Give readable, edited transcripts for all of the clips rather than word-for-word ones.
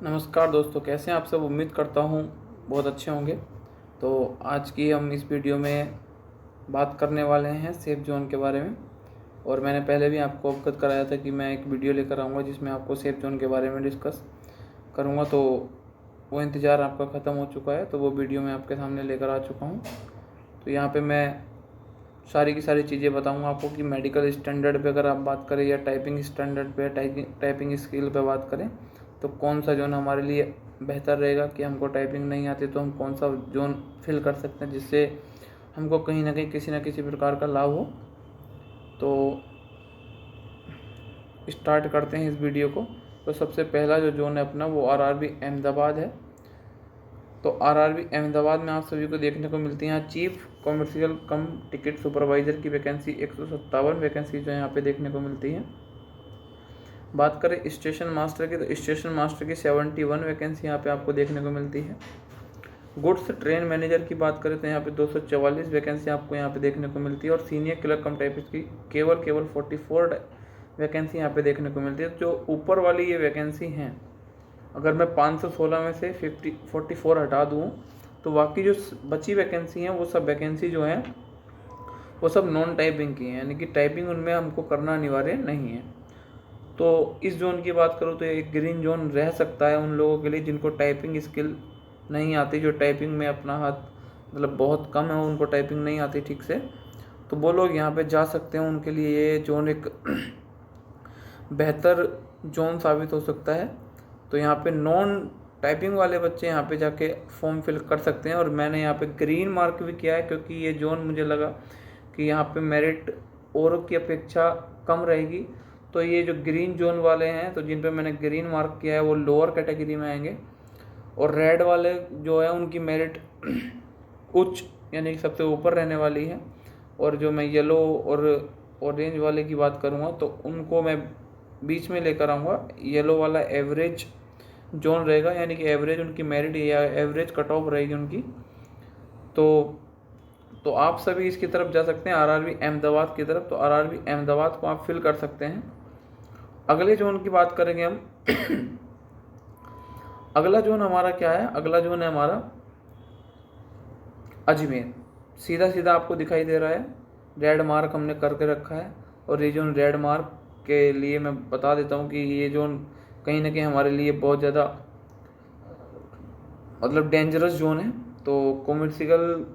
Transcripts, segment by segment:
नमस्कार दोस्तों, कैसे हैं आप सब। उम्मीद करता हूँ बहुत अच्छे होंगे। तो आज की हम इस वीडियो में बात करने वाले हैं सेफ जोन के बारे में। और मैंने पहले भी आपको अवगत कराया था कि मैं एक वीडियो लेकर आऊँगा जिसमें आपको सेफ जोन के बारे में डिस्कस करूँगा। तो वो इंतज़ार आपका ख़त्म हो चुका है, तो वो वीडियो मैं आपके सामने लेकर आ चुका हूँ। तो यहाँ पर मैं सारी की सारी चीज़ें बताऊँगा आपको कि मेडिकल स्टैंडर्ड पे अगर आप बात करें या टाइपिंग स्टैंडर्ड पे, टाइपिंग स्किल पे बात करें तो कौन सा जोन हमारे लिए बेहतर रहेगा। कि हमको टाइपिंग नहीं आती तो हम कौन सा जोन फिल कर सकते हैं जिससे हमको कहीं ना कहीं किसी न किसी प्रकार का लाभ हो। तो स्टार्ट करते हैं इस वीडियो को। तो सबसे पहला जो जोन है अपना वो आरआरबी अहमदाबाद है। तो आरआरबी अहमदाबाद में आप सभी को देखने को मिलती है चीफ कॉमर्शियल कम टिकट सुपरवाइज़र की वैकेंसी 157 वैकेंसी जो यहाँ पे देखने को मिलती है। बात करें स्टेशन मास्टर की तो स्टेशन मास्टर की 71 वैकेंसी यहाँ पे आपको देखने को मिलती है। गुड्स ट्रेन मैनेजर की बात करें तो यहाँ पे 244 वैकेंसी आपको यहाँ पे देखने को मिलती है। और सीनियर क्लर्क कम टाइपिस्ट की केवल 44 वैकेंसी यहाँ पे देखने को मिलती है। जो ऊपर वाली ये वैकेंसी हैं, अगर मैं 516 में से 44 हटा दूँ तो बाकी जो बची वैकेंसी हैं वो सब वैकेंसी जो हैं वो सब नॉन टाइपिंग की हैं, यानी कि टाइपिंग उनमें हमको करना अनिवार्य नहीं है। तो इस जोन की बात करूँ तो एक ग्रीन जोन रह सकता है उन लोगों के लिए जिनको टाइपिंग स्किल नहीं आती, जो टाइपिंग में अपना हाथ मतलब बहुत कम है, उनको टाइपिंग नहीं आती ठीक से, तो वो लोग यहाँ पे जा सकते हैं। उनके लिए ये जोन एक बेहतर जोन साबित हो सकता है। तो यहाँ पे नॉन टाइपिंग वाले बच्चे यहाँ पे जाके फॉर्म फिल कर सकते हैं। और मैंने यहाँ पे ग्रीन मार्क भी किया है क्योंकि ये जोन मुझे लगा कि यहाँ पे मेरिट औरों की अपेक्षा कम रहेगी। तो ये जो ग्रीन जोन वाले हैं तो जिन पे मैंने ग्रीन मार्क किया है वो लोअर कैटेगरी में आएंगे। और रेड वाले जो है उनकी मेरिट उच्च यानी कि सबसे ऊपर रहने वाली है। और जो मैं येलो और ऑरेंज वाले की बात करूँगा तो उनको मैं बीच में लेकर आऊँगा। येलो वाला एवरेज जोन रहेगा, यानी कि एवरेज उनकी मेरिट या एवरेज कट ऑफ रहेगी उनकी। तो आप सभी इसकी तरफ जा सकते हैं, आरआरबी अहमदाबाद की तरफ। तो आरआरबी अहमदाबाद को आप फिल कर सकते हैं। अगले जोन की बात करेंगे हम। अगला जोन हमारा क्या है? अगला जोन है हमारा अजमेर। सीधा सीधा आपको दिखाई दे रहा है, रेड मार्क हमने करके रखा है। और ये जोन रेड मार्क के लिए मैं बता देता हूँ कि ये जोन कहीं ना कहीं हमारे लिए बहुत ज़्यादा मतलब डेंजरस जोन है। तो कॉमर्शियल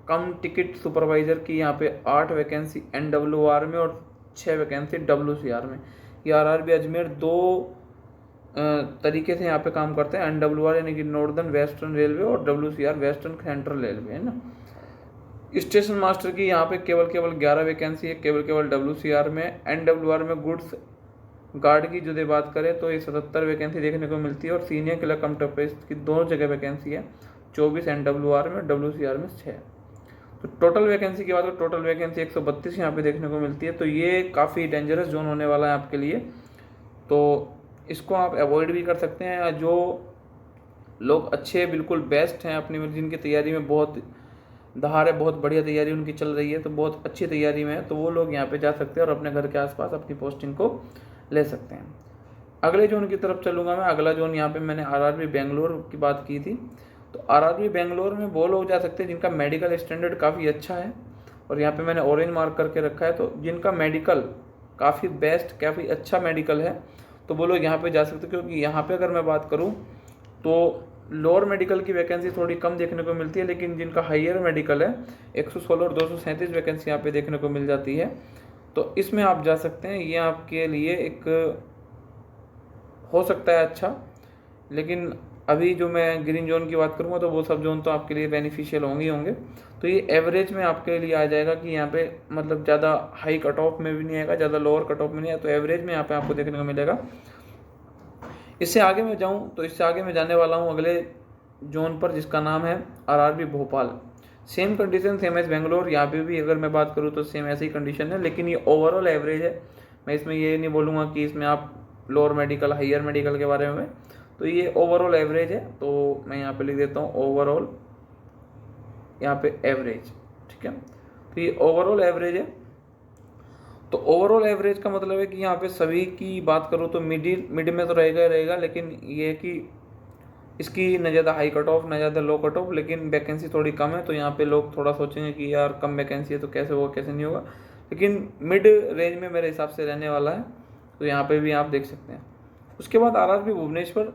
कम टिकट सुपरवाइज़र की यहाँ पे 8 वैकेंसी NWR में और 6 वैकेंसी WCR में। ये आरआरबी अजमेर दो तरीके से यहाँ पे काम करते हैं। NWR यानी कि नॉर्दर्न वेस्टर्न रेलवे और WCR वेस्टर्न सेंट्रल रेलवे, है ना। स्टेशन मास्टर की यहाँ पे केवल 11 वैकेंसी है, केवल WCR में। NWR में गुड्स गार्ड की जो बात करें तो ये 77 वैकेंसी देखने को मिलती है। और सीनियर क्लर्क कम टाइपिस्ट की दोनों जगह वैकेंसी है, 24 NWR में, WCR में 6। तो टोटल वैकेंसी की बात करें, टोटल वैकेंसी 132 यहाँ पे देखने को मिलती है। तो ये काफ़ी डेंजरस जोन होने वाला है आपके लिए, तो इसको आप अवॉइड भी कर सकते हैं। जो लोग अच्छे बिल्कुल बेस्ट हैं अपनी जिनकी तैयारी में बहुत दहाड़ है, बहुत बढ़िया तैयारी उनकी चल रही है, तो बहुत अच्छी तैयारी में है, तो वो लोग यहाँ पे जा सकते हैं और अपने घर के आसपास अपनी पोस्टिंग को ले सकते हैं। अगले जोन की तरफ चलूँगा मैं। अगला जोन यहाँ पे मैंने आरआरबी बेंगलोर की बात की थी। तो आरआरबी बेंगलोर में वो लोग जा सकते हैं जिनका मेडिकल स्टैंडर्ड काफ़ी अच्छा है। और यहाँ पे मैंने ऑरेंज मार्क करके रखा है। तो जिनका मेडिकल काफ़ी बेस्ट, काफ़ी अच्छा मेडिकल है, तो वो लोग यहाँ पे जा सकते हैं। क्योंकि यहाँ पे अगर मैं बात करूँ तो लोअर मेडिकल की वैकेंसी थोड़ी कम देखने को मिलती है, लेकिन जिनका हाइयर मेडिकल है 116 और 237 वैकेंसी यहाँ पे देखने को मिल जाती है। तो इसमें आप जा सकते हैं, ये आपके लिए एक हो सकता है अच्छा। लेकिन अभी जो मैं ग्रीन जोन की बात करूँगा तो वो सब जोन तो आपके लिए बेनिफिशियल होंगे ही होंगे। तो ये एवरेज में आपके लिए आ जाएगा कि यहाँ पे मतलब ज़्यादा हाई कट ऑफ में भी नहीं आएगा, ज़्यादा लोअर कट ऑफ में नहीं आएगा, तो एवरेज में यहाँ पे आपको देखने को मिलेगा। इससे आगे मैं जाऊँ तो इससे आगे मैं जाने वाला हूँ अगले जोन पर, जिसका नाम है RRB Bhopal. Same condition same as Bangalore, यहाँ पे भी अगर मैं बात करूँ तो सेम ऐसी कंडीशन है, लेकिन ये ओवरऑल एवरेज है। मैं इसमें ये नहीं बोलूँगा कि इसमें आप लोअर मेडिकल हायर मेडिकल के बारे में, तो ये ओवरऑल एवरेज है। तो मैं यहाँ पे लिख देता हूँ ओवरऑल, यहाँ पे एवरेज, ठीक है। तो ये ओवरऑल एवरेज है। तो तो ओवरऑल एवरेज का मतलब है कि यहाँ पे सभी की बात करूँ तो मिड में तो रहेगा ही रहेगा, लेकिन ये है कि इसकी न ज़्यादा हाई कट ऑफ न ज़्यादा लो कट ऑफ, लेकिन वैकेंसी थोड़ी कम है। तो यहाँ पे लोग थोड़ा सोचेंगे कि यार कम वैकेंसी है तो कैसे होगा कैसे नहीं होगा, लेकिन मिड रेंज में मेरे हिसाब से रहने वाला है। तो यहाँ पे भी आप देख सकते हैं। उसके बाद आरआरबी भुवनेश्वर,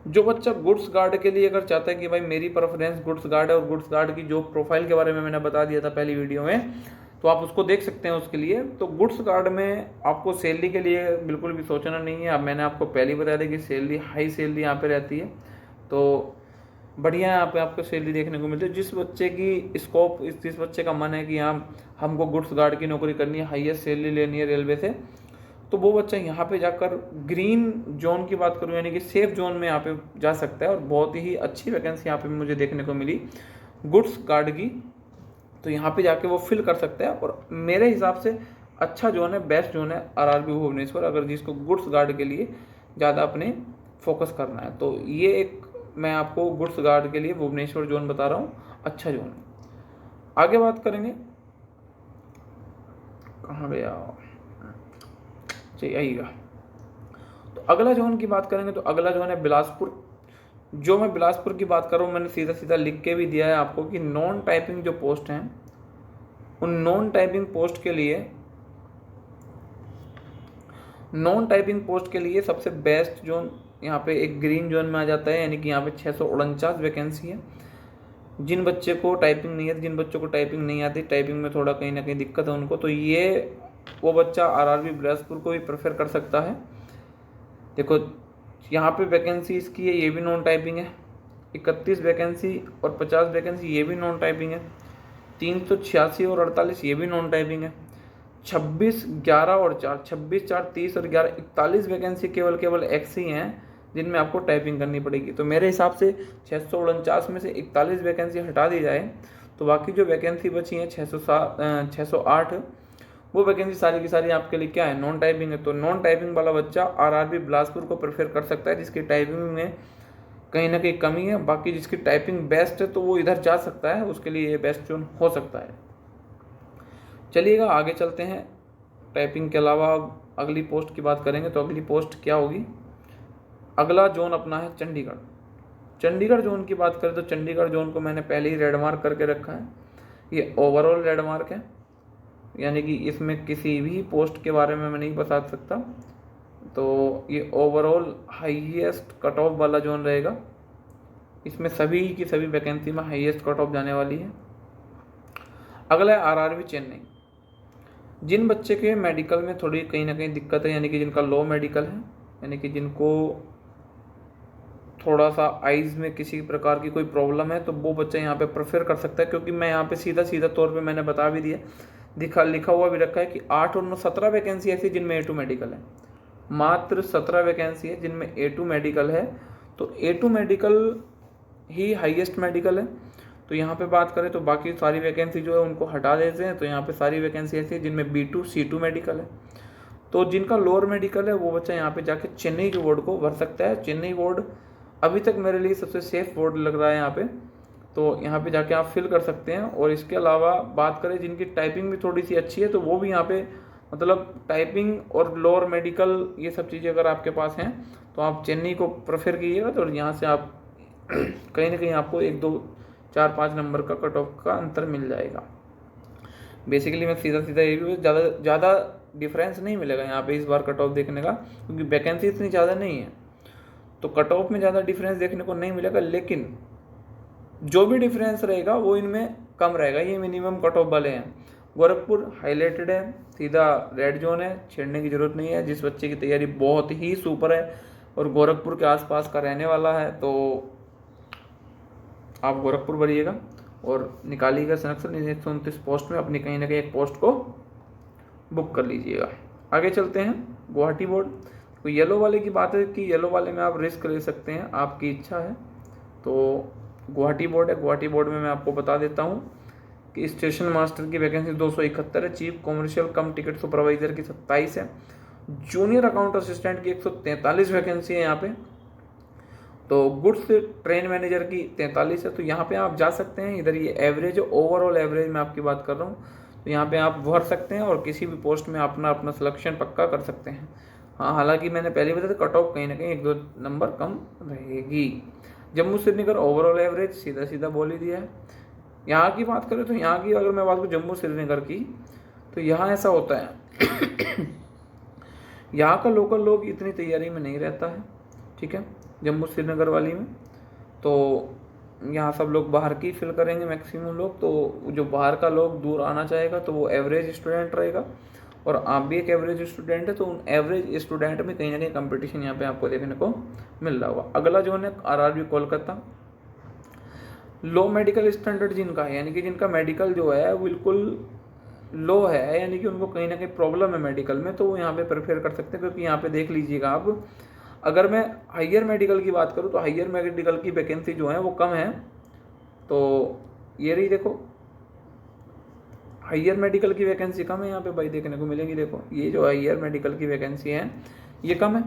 जो बच्चा गुड्स गार्ड के लिए अगर चाहता है कि भाई मेरी प्रेफरेंस गुड्स गार्ड है, और गुड्स गार्ड की जॉब प्रोफाइल के बारे में मैंने बता दिया था पहली वीडियो में, तो आप उसको देख सकते हैं उसके लिए। तो गुड्स गार्ड में आपको सैलरी के लिए बिल्कुल भी सोचना नहीं है। अब मैंने आपको पहले ही बताया था कि सैलरी हाई सैलरी यहाँ पे रहती है, तो बढ़िया यहाँ पे आपको सैलरी देखने को मिलती है। जिस बच्चे की स्कोप, जिस बच्चे का मन है कि हाँ हमको गुड्स गार्ड की नौकरी करनी है, हाईएस्ट सैलरी लेनी है रेलवे से, तो वो बच्चा यहाँ पे जाकर ग्रीन जोन की बात करूँ यानी कि सेफ जोन में यहाँ पे जा सकता है। और बहुत ही अच्छी वैकेंसी यहाँ पे मुझे देखने को मिली गुड्स गार्ड की, तो यहाँ पे जाके वो फिल कर सकते हैं। और मेरे हिसाब से अच्छा जोन है, बेस्ट जोन है आरआरबी भुवनेश्वर, अगर जिसको गुड्स गार्ड के लिए ज़्यादा अपने फोकस करना है। तो ये एक मैं आपको गुड्स गार्ड के लिए भुवनेश्वर जोन बता रहा हूँ, अच्छा जोन है। आगे बात करेंगे, कहाँ गया, चाहिए आइएगा। तो अगला जोन की बात करेंगे तो अगला जोन है बिलासपुर। जो मैं बिलासपुर की बात कर रहा हूँ, मैंने सीधा सीधा लिख के भी दिया है आपको कि नॉन टाइपिंग जो पोस्ट हैं, उन नॉन टाइपिंग पोस्ट के लिए सबसे बेस्ट जोन यहाँ पे एक ग्रीन जोन में आ जाता है, यानी कि यहाँ पे 649 वैकेंसी है। जिन बच्चे को टाइपिंग नहीं आती, जिन बच्चों को टाइपिंग नहीं आती, टाइपिंग में थोड़ा कहीं ना कहीं दिक्कत है उनको, तो ये वो बच्चा आरआरबी बिलासपुर को भी प्रेफर कर सकता है। देखो यहाँ पे वैकेंसी इसकी है, ये भी नॉन टाइपिंग है। 31 वैकेंसी और 50 वैकेंसी ये भी नॉन टाइपिंग है। 386 और 48 ये भी नॉन टाइपिंग है। 26, 11 और 4, 26, 4, 30 और 11, 41 वैकेंसी केवल ऐसी हैं जिनमें आपको टाइपिंग करनी पड़ेगी। तो मेरे हिसाब से 649 में से 41 वैकेंसी हटा दी जाए तो बाकी जो वैकेंसी बची हैं 608, वो वैकेंसी सारी की सारी आपके लिए क्या है, नॉन टाइपिंग है। तो नॉन टाइपिंग वाला बच्चा आरआरबी बिलासपुर को प्रेफर कर सकता है, जिसकी टाइपिंग में कहीं ना कहीं कमी है। बाकी जिसकी टाइपिंग बेस्ट है तो वो इधर जा सकता है, उसके लिए ये बेस्ट जोन हो सकता है। चलिएगा आगे चलते हैं। टाइपिंग के अलावा अगली पोस्ट की बात करेंगे तो अगली पोस्ट क्या होगी, अगला जोन अपना है चंडीगढ़। चंडीगढ़ जोन की बात करें तो चंडीगढ़ जोन को मैंने पहले ही रेड मार्क करके रखा है। ये ओवरऑल रेड मार्क है, यानी कि इसमें किसी भी पोस्ट के बारे में मैं नहीं बता सकता। तो ये ओवरऑल हाईएस्ट कट ऑफ वाला जोन रहेगा। इसमें सभी की सभी वैकेंसी में हाईएस्ट कट ऑफ जाने वाली है। अगला है आरआरबी चेन्नई। जिन बच्चे के मेडिकल में थोड़ी कहीं ना कहीं दिक्कत है, यानी कि जिनका लो मेडिकल है, यानी कि जिनको थोड़ा सा आइज़ में किसी प्रकार की कोई प्रॉब्लम है, तो वो बच्चा यहाँ पे प्रेफर कर सकता है। क्योंकि मैं यहाँ पे सीधा तौर पे मैंने बता भी दिया, लिखा हुआ भी रखा है कि 8 और 9 17 वैकेंसी ऐसी जिनमें A2 मेडिकल है। मात्र 17 वैकेंसी है जिनमें A2 मेडिकल है। तो A2 मेडिकल ही हाईएस्ट मेडिकल है। तो यहाँ पे बात करें तो बाकी सारी वैकेंसी जो है उनको हटा देते हैं। तो यहाँ पे सारी वैकेंसी ऐसी है जिनमें B2 C2 मेडिकल है। तो जिनका लोअर मेडिकल है वो बच्चा यहाँ पे जाके चेन्नई के बोर्ड को भर सकता है। चेन्नई बोर्ड अभी तक मेरे लिए सबसे सेफ बोर्ड लग रहा है यहाँ पे, तो यहाँ पे जाके आप फिल कर सकते हैं। और इसके अलावा बात करें जिनकी टाइपिंग भी थोड़ी सी अच्छी है, तो वो भी यहाँ पे मतलब टाइपिंग और लोअर मेडिकल ये सब चीज़ें अगर आपके पास हैं तो आप चेन्नई को प्रेफर कीजिएगा। तो यहाँ से आप कहीं ना कहीं आपको 1, 2, 4, 5 नंबर का कट ऑफ का अंतर मिल जाएगा। बेसिकली मैं सीधा ये भी ज़्यादा डिफरेंस नहीं मिलेगा यहाँ पे इस बार कट ऑफ देखने का, क्योंकि वैकेंसी इतनी ज़्यादा नहीं है, तो कट ऑफ में ज़्यादा डिफरेंस देखने को नहीं मिलेगा। लेकिन जो भी डिफरेंस रहेगा वो इनमें कम रहेगा। ये मिनिमम कट ऑफ वाले हैं। गोरखपुर हाईलाइटेड है, सीधा रेड जोन है, छेड़ने की ज़रूरत नहीं है। जिस बच्चे की तैयारी बहुत ही सुपर है और गोरखपुर के आसपास का रहने वाला है, तो आप गोरखपुर भरिएगा और निकालिएगा सिलेक्शन 129 पोस्ट में अपनी कहीं ना कहीं एक पोस्ट को बुक कर लीजिएगा। आगे चलते हैं गुवाहाटी बोर्ड। तो येलो वाले की बात है कि येलो वाले में आप रिस्क ले सकते हैं, आपकी इच्छा है। तो गुवाहाटी बोर्ड है, गुवाहाटी बोर्ड में मैं आपको बता देता हूँ कि स्टेशन मास्टर की वैकेंसी 271 है, चीफ कॉमर्शियल कम टिकट सुपरवाइजर की 27 है, जूनियर अकाउंट असिस्टेंट की 143 वैकेंसी है यहाँ पे, तो गुड्स ट्रेन मैनेजर की 43 है। तो यहाँ पे आप जा सकते हैं। इधर ये एवरेज, ओवरऑल एवरेज मैं आपकी बात कर रहा हूँ, तो यहाँ पे आप भर सकते हैं और किसी भी पोस्ट में अपना अपना सिलेक्शन पक्का कर सकते हैं। हाँ, हालांकि मैंने पहले बताया था कट ऑफ कहीं ना कहीं 1-2 नंबर कम रहेगी। जम्मू श्रीनगर ओवरऑल एवरेज सीधा सीधा बोल ही दिया है। यहाँ की बात करें तो यहाँ की अगर मैं बात करूँ जम्मू श्रीनगर की, तो यहाँ ऐसा होता है यहाँ का लोकल लोग इतनी तैयारी में नहीं रहता है, ठीक है, जम्मू श्रीनगर वाली में। तो यहाँ सब लोग बाहर की फिल करेंगे मैक्सिमम लोग, तो जो बाहर का लोग दूर आना चाहेगा तो वो एवरेज स्टूडेंट रहेगा, और आप भी एक एवरेज स्टूडेंट है, तो उन एवरेज स्टूडेंट में कहीं ना कहीं कंपटीशन यहाँ पे आपको देखने को मिल रहा होगा। अगला जो है आरआरबी कोलकाता, लो मेडिकल स्टैंडर्ड जिनका है, यानी कि जिनका मेडिकल जो है बिल्कुल लो है, यानी कि उनको कहीं ना कहीं प्रॉब्लम है मेडिकल में, तो वो यहाँ पे प्रेफर कर सकते हैं। क्योंकि यहाँ पे देख लीजिएगा आप, अगर मैं हायर मेडिकल की बात करूँ तो हायर मेडिकल की वैकेंसी जो है वो कम है। तो ये रही, देखो हायर मेडिकल की वैकेंसी कम है यहाँ पे भाई, देखने को मिलेगी। देखो ये जो हायर मेडिकल की वैकेंसी है ये कम है,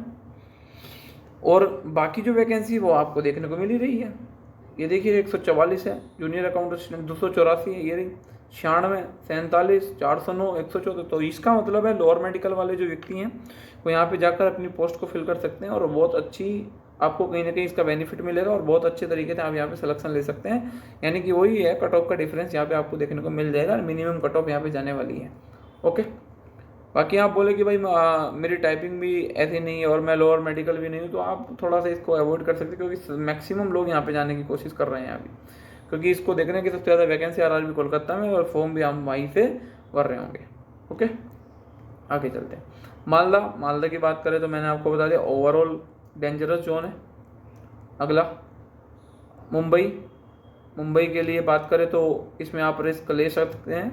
और बाकी जो वैकेंसी वो आपको देखने को मिल ही रही है। ये देखिए 144 है, जूनियर अकाउंटेंट 284 है, ये रही 96, 47, 409, 114। तो इसका मतलब है लोअर मेडिकल वाले जो व्यक्ति हैं वो यहाँ पे जाकर अपनी पोस्ट को फिल कर सकते हैं, और बहुत अच्छी आपको कहीं ना कहीं इसका बेनिफिट मिलेगा, और बहुत अच्छे तरीके से आप यहाँ पे सिलेक्शन ले सकते हैं। यानी कि वही है, कट ऑफ का डिफरेंस यहाँ पे आपको देखने को मिल जाएगा, मिनिमम कट ऑफ यहाँ पे जाने वाली है। ओके, बाकी आप बोले कि भाई मेरी टाइपिंग भी ऐसी नहीं है और मैं लोअर मेडिकल भी नहीं हूँ, तो आप थोड़ा सा इसको अवॉइड कर सकते हैं, क्योंकि मैक्सिमम लोग यहाँ पे जाने की कोशिश कर रहे हैं अभी, क्योंकि इसको देखने की सबसे ज़्यादा वैकेंसी आरआरबी कोलकाता में, और फॉर्म भी हम वहीं से भर रहे होंगे। ओके, आगे चलते हैं। मालदा की बात करें तो मैंने आपको बता दिया ओवरऑल डेंजरस जोन है। अगला मुंबई के लिए बात करें तो इसमें आप रिस्क ले सकते हैं,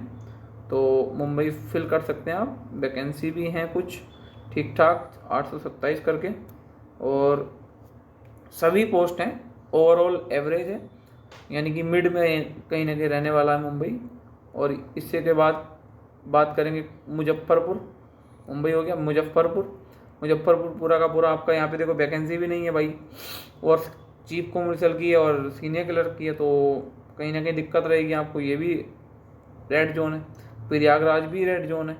तो मुंबई फिल कर सकते हैं आप। वैकेंसी भी हैं कुछ ठीक ठाक 827 करके, और सभी पोस्ट हैं ओवरऑल एवरेज है, यानी कि मिड में कहीं ना कहीं रहने वाला है मुंबई। और इससे के बाद बात करेंगे मुजफ्फरपुर, मुंबई हो गया, मुजफ्फरपुर पूरा का पूरा आपका यहाँ पे देखो वैकेंसी भी नहीं है भाई, और चीफ कॉमर्शियल की है और सीनियर क्लर्क की है, तो कहीं ना कहीं दिक्कत रहेगी आपको। ये भी रेड जोन है। प्रयागराज भी रेड जोन है।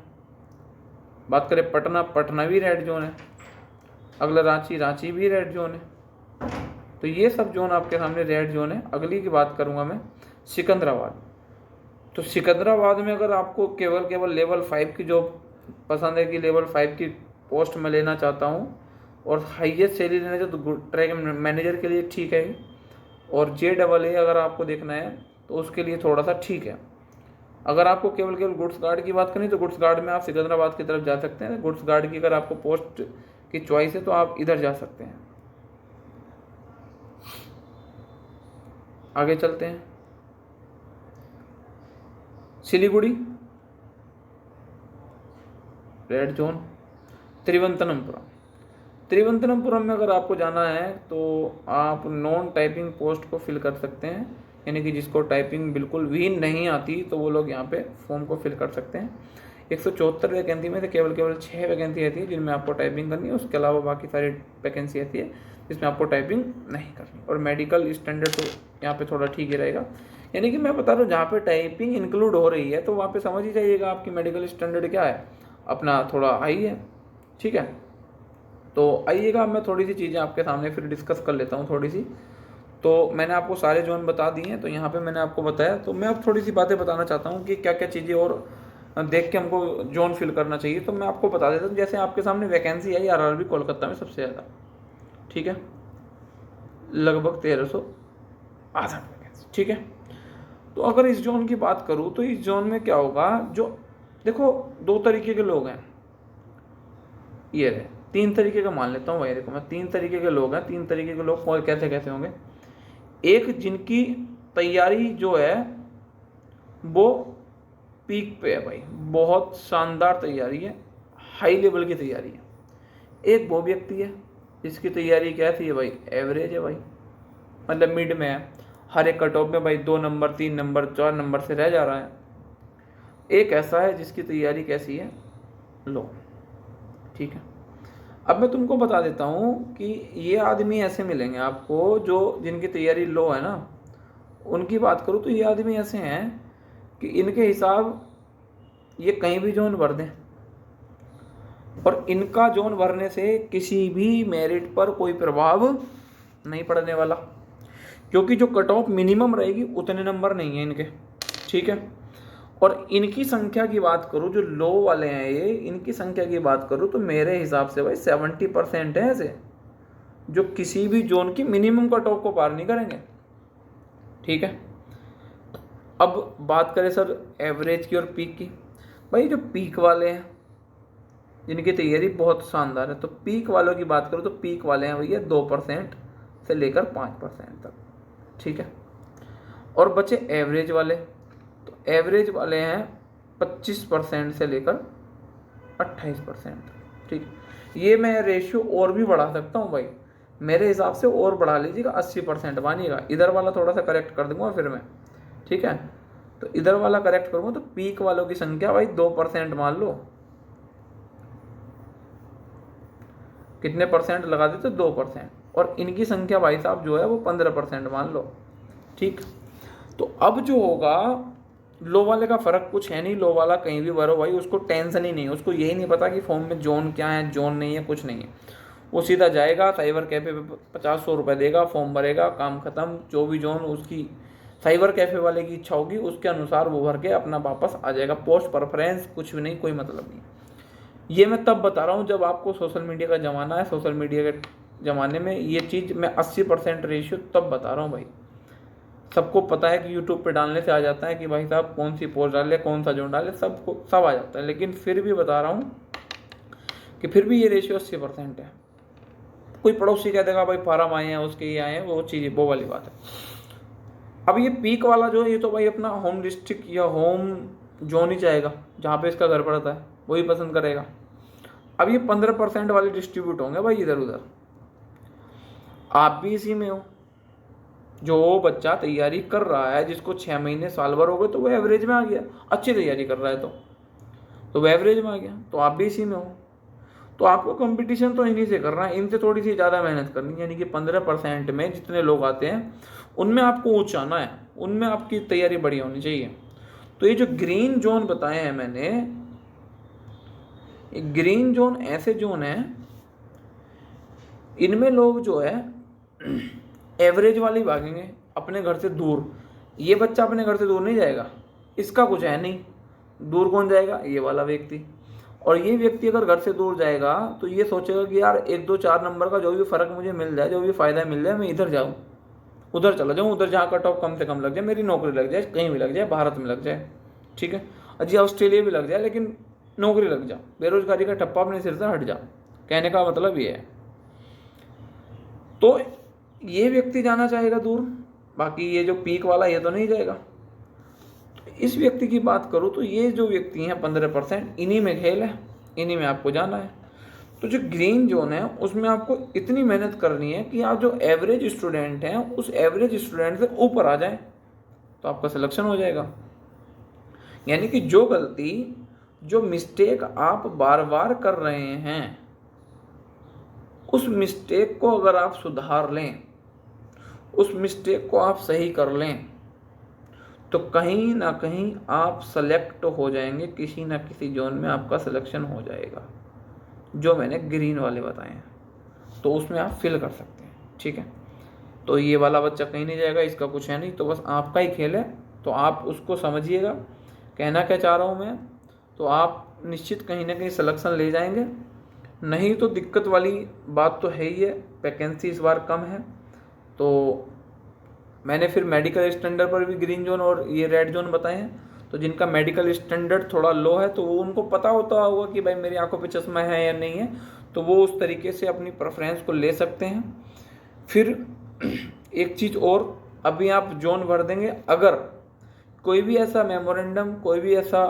बात करें पटना भी रेड जोन है। अगला रांची भी रेड जोन है। तो ये सब जोन आपके सामने रेड जोन है। अगली की बात करूँगा मैं सिकंदराबाद। तो सिकंदराबाद में अगर आपको केवल लेवल 5 की जॉब पसंद है कि लेवल 5 की पोस्ट में लेना चाहता हूँ और हाईएस्ट सैलरी लेना चाहता तो ट्रैक मैनेजर के लिए ठीक है, और JAA अगर आपको देखना है तो उसके लिए थोड़ा सा ठीक है। अगर आपको केवल गुड्स गार्ड की बात करनी तो गुड्स गार्ड में आप सिकंदराबाद की तरफ जा सकते हैं। गुड्स गार्ड की अगर आपको पोस्ट की चॉइस है तो आप इधर जा सकते हैं। आगे चलते हैं। Siliguri red zone. त्रिवंतनमपुरम में अगर आपको जाना है तो आप नॉन टाइपिंग पोस्ट को फिल कर सकते हैं, यानी कि जिसको टाइपिंग बिल्कुल भी नहीं आती तो वो लोग यहाँ पे फॉर्म को फिल कर सकते हैं। 174 वैकेंसी में से केवल 6 वैकेंसी आती है जिनमें आपको टाइपिंग करनी है, उसके अलावा बाकी सारी वैकेंसी आती है जिसमें आपको टाइपिंग नहीं करनी। और मेडिकल स्टैंडर्ड तो यहाँ पे थोड़ा ठीक ही रहेगा, यानी कि मैं बता रहा हूँ जहाँ पे टाइपिंग इंक्लूड हो रही है तो वहाँ पे समझ ही जाइएगा आपकी मेडिकल स्टैंडर्ड क्या है, अपना थोड़ा हाई है। ठीक है, तो आइएगा मैं थोड़ी सी चीज़ें आपके सामने फिर डिस्कस कर लेता हूँ थोड़ी सी। तो मैंने आपको सारे जोन बता दिए हैं, तो यहाँ पे मैंने आपको बताया, तो मैं अब थोड़ी सी बातें बताना चाहता हूँ कि क्या क्या चीज़ें और देख के हमको जोन फिल करना चाहिए। तो मैं आपको बता देता हूँ, जैसे आपके सामने वैकेंसी आई आरआरबी कोलकाता में सबसे ज़्यादा, ठीक है, लगभग 1368 वैकेंसी। ठीक है, तो अगर इस जोन की बात करूँ तो इस जोन में क्या होगा, जो देखो 2 तरीके के लोग हैं, ये रहे 3 तरीके का मान लेता हूँ भाई। देखो मैं 3 तरीके के लोग हैं, 3 तरीके के लोग कौन कैसे कैसे होंगे। एक जिनकी तैयारी जो है वो पीक पे है भाई, बहुत शानदार तैयारी है, हाई लेवल की तैयारी है। एक वो व्यक्ति है जिसकी तैयारी कैसी है भाई, एवरेज है भाई, मतलब मिड में है, हर एक कट ऑफ में भाई 2 नंबर 3 नंबर 4 नंबर से रह जा रहा है। एक ऐसा है जिसकी तैयारी कैसी है, लो। ठीक है, अब मैं तुमको बता देता हूँ कि ये आदमी ऐसे मिलेंगे आपको जो जिनकी तैयारी लो है ना, उनकी बात करूँ तो ये आदमी ऐसे हैं कि इनके हिसाब ये कहीं भी जोन भर दें, और इनका जोन भरने से किसी भी मेरिट पर कोई प्रभाव नहीं पड़ने वाला, क्योंकि जो कट ऑफ मिनिमम रहेगी उतने नंबर नहीं है इनके, ठीक है। और इनकी संख्या की बात करूँ, जो लो वाले हैं ये, इनकी संख्या की बात करूँ तो मेरे हिसाब से भाई 70% है ऐसे जो किसी भी जोन की मिनिमम कट ऑफ को पार नहीं करेंगे, ठीक है। अब बात करें सर एवरेज की और पीक की। भाई जो पीक वाले हैं जिनकी तैयारी बहुत शानदार है, तो पीक वालों की बात करूँ तो पीक वाले हैं भैया 2% से लेकर 5% तक, ठीक है। और बचे एवरेज वाले, तो एवरेज वाले हैं 25% से लेकर 28% तक, ठीक है। ये मैं रेशियो और भी बढ़ा सकता हूँ भाई, मेरे हिसाब से और बढ़ा लीजिएगा, 80% मानिएगा। इधर वाला थोड़ा सा करेक्ट कर दूंगा फिर मैं, ठीक है। तो इधर वाला करेक्ट करूँगा तो पीक वालों की संख्या भाई 2% मान लो, कितने परसेंट लगा देते, 2%, और इनकी संख्या भाई साहब जो है वो 15% मान लो, ठीक। तो अब जो होगा, लो वाले का फर्क कुछ है नहीं, लो वाला कहीं भी भरो भाई, उसको टेंशन ही नहीं, उसको यही नहीं पता कि फॉर्म में जोन क्या है, जोन नहीं है, कुछ नहीं है। वो सीधा जाएगा साइबर कैफे पे 50-100 रुपये देगा, फॉर्म भरेगा, काम खत्म। जो भी जोन उसकी साइबर कैफे वाले की इच्छा होगी उसके अनुसार वो भर के अपना वापस आ जाएगा। पोस्ट प्रेफरेंस कुछ भी नहीं, कोई मतलब नहीं। ये मैं तब बता रहा हूँ जब आपको सोशल मीडिया का ज़माना है। सोशल मीडिया के ज़माने में ये चीज़ मैं 80% रेशियो तब बता रहा हूँ भाई। सबको पता है कि यूट्यूब पे डालने से आ जाता है कि भाई साहब कौन सी पोस्ट डाले, कौन सा जोन डाले, सब आ जाता है। लेकिन फिर भी बता रहा हूँ कि फिर भी ये रेशियो 80% है। कोई पड़ोसी कह देगा भाई फार्म आए हैं उसके ये आए हैं, वो चीज़ वो वाली बात है। अब ये पीक वाला जो है ये तो भाई अपना होम डिस्ट्रिक्ट या होम जोन ही चाहेगा, जहाँ पे इसका घर पड़ता है वही पसंद करेगा। अब ये 15% वाले डिस्ट्रीब्यूट होंगे भाई इधर उधर, आप भी इसी में हो। जो बच्चा तैयारी कर रहा है, जिसको 6 महीने साल भर हो गए, तो वो एवरेज में आ गया, अच्छी तैयारी कर रहा है तो वो एवरेज में आ गया, तो आप भी इसी में हो। तो आपको कंपटीशन तो इन्हीं से करना है, इनसे थोड़ी सी ज़्यादा मेहनत करनी है। यानी कि 15% में जितने लोग आते हैं उनमें आपको ऊँच आना है, उनमें आपकी तैयारी बढ़िया होनी चाहिए। तो ये जो ग्रीन जोन बताए हैं मैंने, ग्रीन जोन ऐसे जोन है, इनमें लोग जो है एवरेज वाले भागेंगे अपने घर से दूर। ये बच्चा अपने घर से दूर नहीं जाएगा, इसका कुछ है नहीं। दूर कौन जाएगा, ये वाला व्यक्ति। और ये व्यक्ति अगर घर से दूर जाएगा तो ये सोचेगा कि यार 1-2-4 नंबर का जो भी फ़र्क मुझे मिल जाए, जो भी फ़ायदा मिल जाए, मैं इधर जाऊँ, उधर चला जाऊँ, उधर जहाँ कट ऑफ कम से कम लग जाए, मेरी नौकरी लग जाए, कहीं भी लग जाए, भारत में लग जाए, ठीक है। अजी ऑस्ट्रेलिया भी लग जाए, लेकिन नौकरी लग जाओ, बेरोजगारी का ठप्पा अपने सिर से हट जाओ, कहने का मतलब ये है। तो ये व्यक्ति जाना चाहेगा दूर, बाकी ये जो पीक वाला ये तो नहीं जाएगा। तो इस व्यक्ति की बात करूँ तो ये जो व्यक्ति हैं 15%, इन्हीं में खेल है, इन्हीं में आपको जाना है। तो जो ग्रीन जोन है उसमें आपको इतनी मेहनत करनी है कि आप जो एवरेज स्टूडेंट हैं उस एवरेज स्टूडेंट से ऊपर आ जाएं, तो आपका सिलेक्शन हो जाएगा। यानी कि जो गलती, जो मिस्टेक आप बार बार कर रहे हैं, उस मिस्टेक को अगर आप सुधार लें, उस मिस्टेक को आप सही कर लें, तो कहीं ना कहीं आप सेलेक्ट हो जाएंगे, किसी ना किसी जोन में आपका सिलेक्शन हो जाएगा, जो मैंने ग्रीन वाले बताए हैं। तो उसमें आप फिल कर सकते हैं, ठीक है। तो ये वाला बच्चा कहीं नहीं जाएगा, इसका कुछ है नहीं, तो बस आपका ही खेल है, तो आप उसको समझिएगा। कहना क्या चाह रहा हूँ मैं, तो आप निश्चित कहीं ना कहीं सिलेक्शन ले जाएंगे। नहीं तो दिक्कत वाली बात तो है ही है, वैकेंसी इस बार कम है। तो मैंने फिर मेडिकल स्टैंडर्ड पर भी ग्रीन जोन और ये रेड जोन बताए हैं। तो जिनका मेडिकल स्टैंडर्ड थोड़ा लो है, तो वो उनको पता होता होगा कि भाई मेरी आंखों पे चश्मा है या नहीं है, तो वो उस तरीके से अपनी प्रेफरेंस को ले सकते हैं। फिर एक चीज़ और, अभी आप जोन भर देंगे, अगर कोई भी ऐसा मेमोरेंडम, कोई भी ऐसा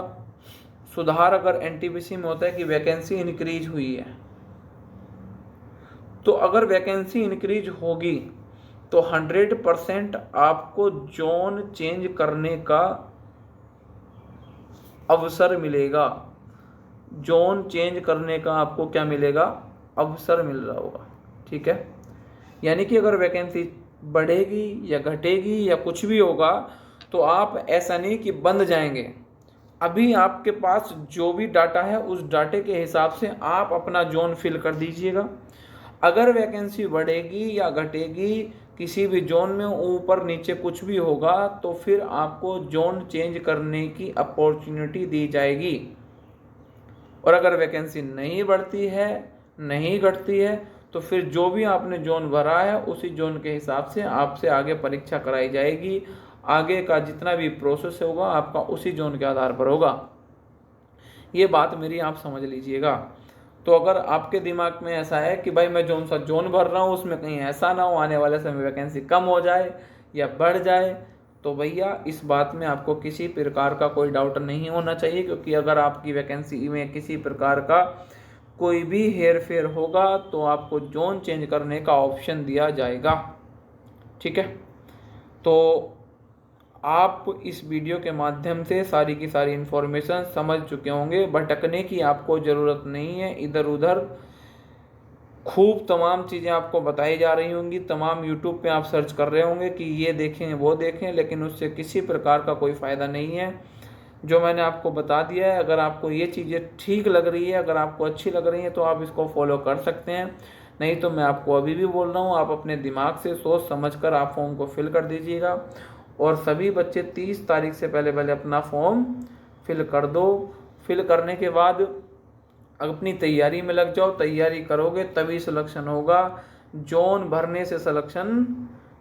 सुधार अगर एनटीपीसी में होता है कि वैकेंसी इंक्रीज हुई है, तो अगर वैकेंसी इंक्रीज होगी तो 100% आपको जोन चेंज करने का अवसर मिलेगा। जोन चेंज करने का आपको क्या मिलेगा, अवसर मिल रहा होगा, ठीक है। यानी कि अगर वैकेंसी बढ़ेगी या घटेगी या कुछ भी होगा, तो आप ऐसा नहीं कि बंद जाएंगे, अभी आपके पास जो भी डाटा है उस डाटे के हिसाब से आप अपना जोन फिल कर दीजिएगा। अगर वैकेंसी बढ़ेगी या घटेगी किसी भी जोन में, ऊपर नीचे कुछ भी होगा, तो फिर आपको जोन चेंज करने की अपॉर्चुनिटी दी जाएगी। और अगर वैकेंसी नहीं बढ़ती है, नहीं घटती है, तो फिर जो भी आपने जोन भरा है उसी जोन के हिसाब से आपसे आगे परीक्षा कराई जाएगी। आगे का जितना भी प्रोसेस होगा आपका उसी जोन के आधार पर होगा। ये बात मेरी आप समझ लीजिएगा। तो अगर आपके दिमाग में ऐसा है कि भाई मैं जोन सा जोन भर रहा हूँ, उसमें कहीं ऐसा ना हो आने वाले समय वैकेंसी कम हो जाए या बढ़ जाए, तो भैया इस बात में आपको किसी प्रकार का कोई डाउट नहीं होना चाहिए, क्योंकि अगर आपकी वैकेंसी में किसी प्रकार का कोई भी हेर फेर होगा तो आपको जोन चेंज करने का ऑप्शन दिया जाएगा। ठीक है, तो आप इस वीडियो के माध्यम से सारी की सारी इन्फॉर्मेशन समझ चुके होंगे। भटकने की आपको ज़रूरत नहीं है इधर उधर। खूब तमाम चीज़ें आपको बताई जा रही होंगी, तमाम यूट्यूब पे आप सर्च कर रहे होंगे कि ये देखें वो देखें, लेकिन उससे किसी प्रकार का कोई फ़ायदा नहीं है। जो मैंने आपको बता दिया है, अगर आपको ये चीज़ें ठीक लग रही है, अगर आपको अच्छी लग रही हैं, तो आप इसको फॉलो कर सकते हैं। नहीं तो मैं आपको अभी भी बोल रहा हूँ, आप अपने दिमाग से सोच समझ कर आप फॉर्म को फिल कर दीजिएगा। और सभी बच्चे 30 तारीख से पहले पहले अपना फॉर्म फिल कर दो। फिल करने के बाद अपनी तैयारी में लग जाओ। तैयारी करोगे तभी सिलेक्शन होगा, जोन भरने से सिलेक्शन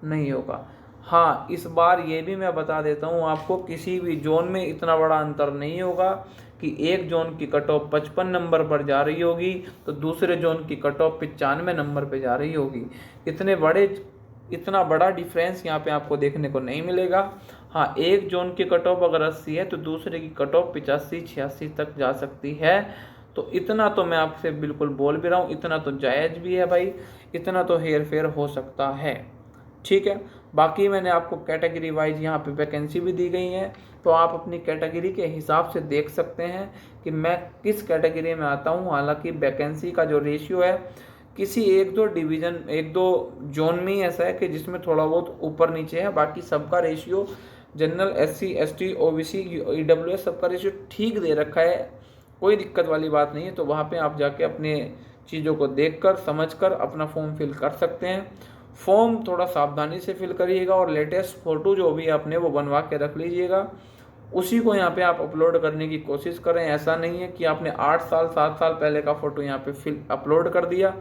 नहीं होगा। हाँ, इस बार ये भी मैं बता देता हूँ आपको, किसी भी जोन में इतना बड़ा अंतर नहीं होगा कि एक जोन की कट ऑफ 55 नंबर पर जा रही होगी तो दूसरे जोन की कट ऑफ 95 नंबर पर जा रही होगी। इतना बड़ा डिफरेंस यहाँ पे आपको देखने को नहीं मिलेगा। हाँ, एक जोन की कट ऑफ अगर 80 है तो दूसरे की कट ऑफ 85-86 तक जा सकती है। तो इतना तो मैं आपसे बिल्कुल बोल भी रहा हूँ, इतना तो जायज़ भी है भाई, इतना तो हेर फेर हो सकता है। ठीक है, बाकी मैंने आपको कैटेगरी वाइज यहाँ पे वैकेंसी भी दी गई है, तो आप अपनी कैटेगरी के हिसाब से देख सकते हैं कि मैं किस कैटेगरी में आता हूँ। हालांकि वैकेंसी का जो रेशियो है किसी एक दो डिवीज़न, एक दो जोन में ही ऐसा है कि जिसमें थोड़ा बहुत ऊपर नीचे है, बाकी सबका ratio general, SC ST OBC EWS सबका रेशियो ठीक दे रखा है, कोई दिक्कत वाली बात नहीं है। तो वहाँ पे आप जाके अपने चीज़ों को देखकर समझकर अपना फॉर्म फिल कर सकते हैं। फॉर्म थोड़ा सावधानी से फिल करिएगा और लेटेस्ट फ़ोटो जो भी आपने वो बनवा के रख लीजिएगा, उसी को यहाँ पे आप अपलोड करने की कोशिश करें। ऐसा नहीं है कि आपने 8 साल 7 साल पहले का फ़ोटो यहाँ पे अपलोड कर दिया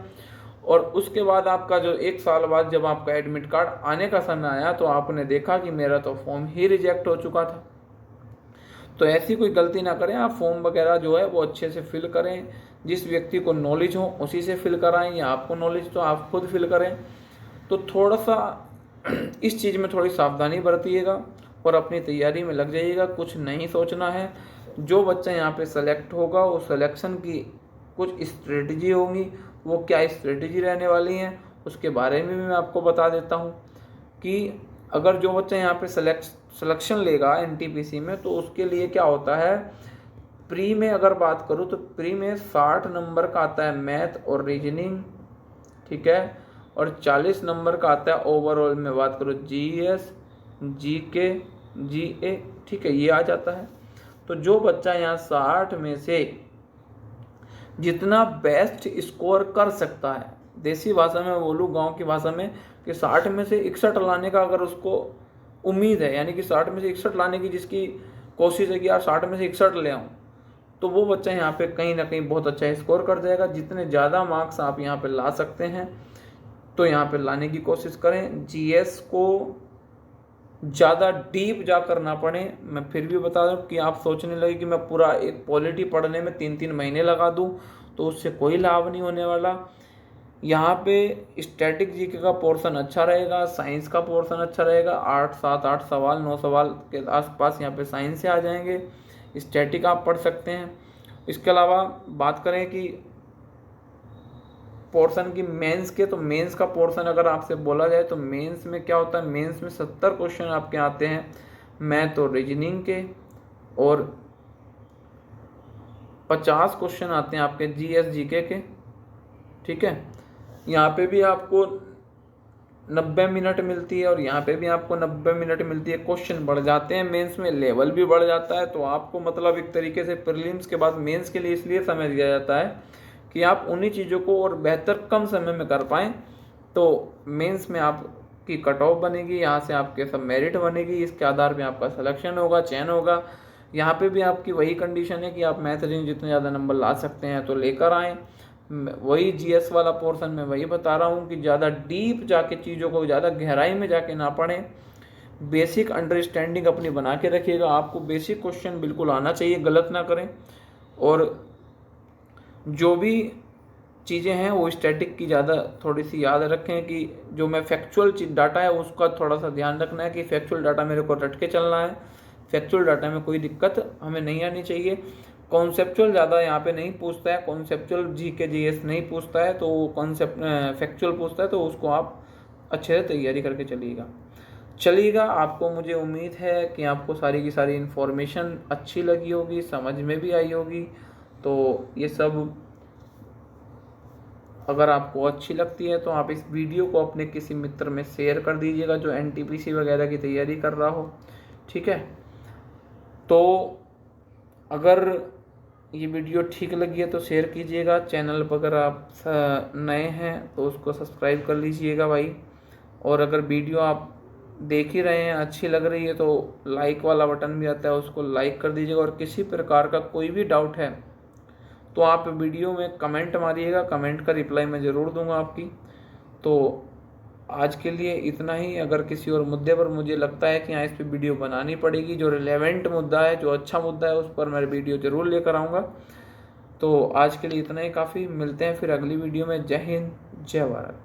और उसके बाद आपका जो 1 साल बाद जब आपका एडमिट कार्ड आने का समय आया तो आपने देखा कि मेरा तो फॉर्म ही रिजेक्ट हो चुका था। तो ऐसी कोई गलती ना करें, आप फॉर्म वगैरह जो है वो अच्छे से फिल करें। जिस व्यक्ति को नॉलेज हो उसी से फिल कराएं, या आपको नॉलेज तो आप खुद फिल करें। तो थोड़ा सा इस चीज़ में थोड़ी सावधानी बरतिएगा और अपनी तैयारी में लग जाइएगा। कुछ नहीं सोचना है। जो बच्चा यहाँ पे सेलेक्ट होगा वो सिलेक्शन की कुछ स्ट्रेटजी होंगी, वो क्या स्ट्रेटजी रहने वाली हैं उसके बारे में भी मैं आपको बता देता हूँ कि अगर जो बच्चा यहाँ पे सिलेक्शन लेगा NTPC में, तो उसके लिए क्या होता है। प्री में अगर बात करूँ तो प्री में 60 नंबर का आता है मैथ और रीजनिंग, ठीक है, और 40 नंबर का आता है ओवरऑल में बात करूँ GS GK GA, ठीक है, ये आ जाता है। तो जो बच्चा यहाँ 60 में से जितना बेस्ट स्कोर कर सकता है, देसी भाषा में बोलूँ, गांव की भाषा में, कि 60 में से 61 लाने का अगर उसको उम्मीद है, यानी कि 60 में से 61 लाने की जिसकी कोशिश है कि यार 60 में से 61 ले आऊँ, तो वो बच्चा यहाँ पे कहीं ना कहीं बहुत अच्छा स्कोर कर जाएगा। जितने ज़्यादा मार्क्स आप यहाँ पे ला सकते हैं तो यहाँ पे लाने की कोशिश करें। GS को ज़्यादा डीप जाकर ना पढ़ें। मैं फिर भी बता दूं कि आप सोचने लगे कि मैं पूरा एक पॉलिटी पढ़ने में 3-3 महीने लगा दूं, तो उससे कोई लाभ नहीं होने वाला। यहाँ पे स्टैटिक जीके का पोर्शन अच्छा रहेगा, साइंस का पोर्शन अच्छा रहेगा। 8 सवाल 9 सवाल के आसपास यहाँ पे साइंस से आ जाएंगे। स्टैटिक आप पढ़ सकते हैं। इसके अलावा बात करें कि पोर्शन की मेंस के, तो मेंस का पोर्शन अगर आपसे बोला जाए तो मेंस में क्या होता है, मेंस में 70 क्वेश्चन आपके आते हैं मैथ और रीजनिंग के, और 50 क्वेश्चन आते हैं आपके GS GK के, ठीक है। यहाँ पे भी आपको 90 मिनट मिलती है और यहाँ पे भी आपको 90 मिनट मिलती है। क्वेश्चन बढ़ जाते हैं मेंस में, लेवल भी बढ़ जाता है, तो आपको मतलब एक तरीके से प्रीलिम्स के बाद मेंस के लिए इसलिए समय दिया जाता है कि आप उन्हीं चीज़ों को और बेहतर कम समय में कर पाएँ। तो मेंस में आपकी कट ऑफ बनेगी, यहाँ से आपके सब मेरिट बनेगी, इसके आधार पर आपका सिलेक्शन होगा, चयन होगा। यहाँ पे भी आपकी वही कंडीशन है कि आप मैथ रीजनिंग जितने ज़्यादा नंबर ला सकते हैं तो लेकर आएँ। वही जीएस वाला पोर्शन में वही बता रहा हूँ कि ज़्यादा डीप जाके चीज़ों को, ज़्यादा गहराई में जाके ना पढ़ें, बेसिक अंडरस्टैंडिंग अपनी बना के रखिएगा। आपको बेसिक क्वेश्चन बिल्कुल आना चाहिए, गलत ना करें। और जो भी चीज़ें हैं वो स्टैटिक की ज़्यादा थोड़ी सी याद रखें कि जो मैं फैक्चुअल डाटा है उसका थोड़ा सा ध्यान रखना है कि फैक्चुअल डाटा मेरे को रट के चलना है। फैक्चुअल डाटा में कोई दिक्कत हमें नहीं आनी चाहिए। कॉन्सेप्चुअल ज़्यादा यहाँ पे नहीं पूछता है, कॉन्सेप्चुअल जीके जीएस नहीं पूछता है, तो कॉन्सेप्ट फैक्चुअल पूछता है, तो उसको आप अच्छे से तैयारी करके चलिएगा। आपको मुझे उम्मीद है कि आपको सारी की सारी इन्फॉर्मेशन अच्छी लगी होगी, समझ में भी आई होगी। तो ये सब अगर आपको अच्छी लगती है तो आप इस वीडियो को अपने किसी मित्र में शेयर कर दीजिएगा जो एनटीपीसी वगैरह की तैयारी कर रहा हो, ठीक है। तो अगर ये वीडियो ठीक लगी है तो शेयर कीजिएगा। चैनल पर अगर आप नए हैं तो उसको सब्सक्राइब कर लीजिएगा भाई। और अगर वीडियो आप देख ही रहे हैं, अच्छी लग रही है, तो लाइक वाला बटन भी आता है, उसको लाइक कर दीजिएगा। और किसी प्रकार का कोई भी डाउट है तो आप वीडियो में कमेंट मारिएगा, कमेंट का रिप्लाई मैं ज़रूर दूंगा आपकी। तो आज के लिए इतना ही। अगर किसी और मुद्दे पर मुझे लगता है कि यहाँ इस पर वीडियो बनानी पड़ेगी, जो रिलेवेंट मुद्दा है, जो अच्छा मुद्दा है, उस पर मैं वीडियो ज़रूर लेकर आऊँगा। तो आज के लिए इतना ही काफ़ी। मिलते हैं फिर अगली वीडियो में। जय हिंद, जय भारत।